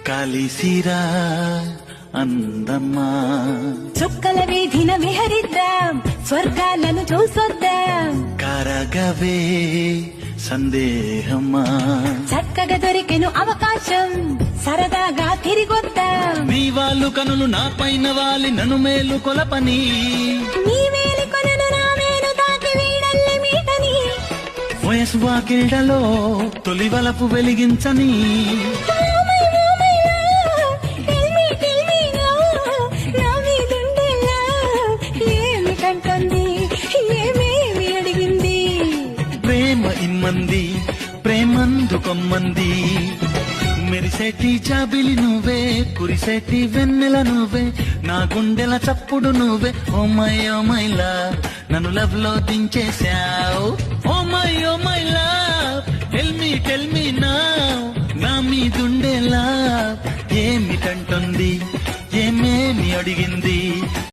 కలిసిరా అందమ్మా చుక్కల వీధిన విహరిద్దాం, స్వర్గాలను చూసొద్దాం. కరగవే సందేహమా చక్కగా దొరికెను అవకాశం, సరదాగా తిరిగొద్దాం. నీ వాళ్ళు కనులు నా పైన వాలి నన్ను మేలు కొలపని, నీ వేలి కొనను నా వేలు తాకి వీడల్లి మీటని. వయసు వాకిళ్లలో తొలి వలపు వెలిగించని, ఏమేమి అడిగింది ప్రేమ ఇమ్మంది ప్రేమందు కొమ్మంది. మెరిసేటి చాబిలి నువ్వే, కురిసేటి వెన్నెల నువ్వే, నా గుండెల చప్పుడు నువ్వే. ఓ మై లవ్ నన్ను లవ్ లో దించేశావు. Oh my love tell me now, నా మీదుండే లవ్ ఏమిటంటుంది, ఏమేమి అడిగింది.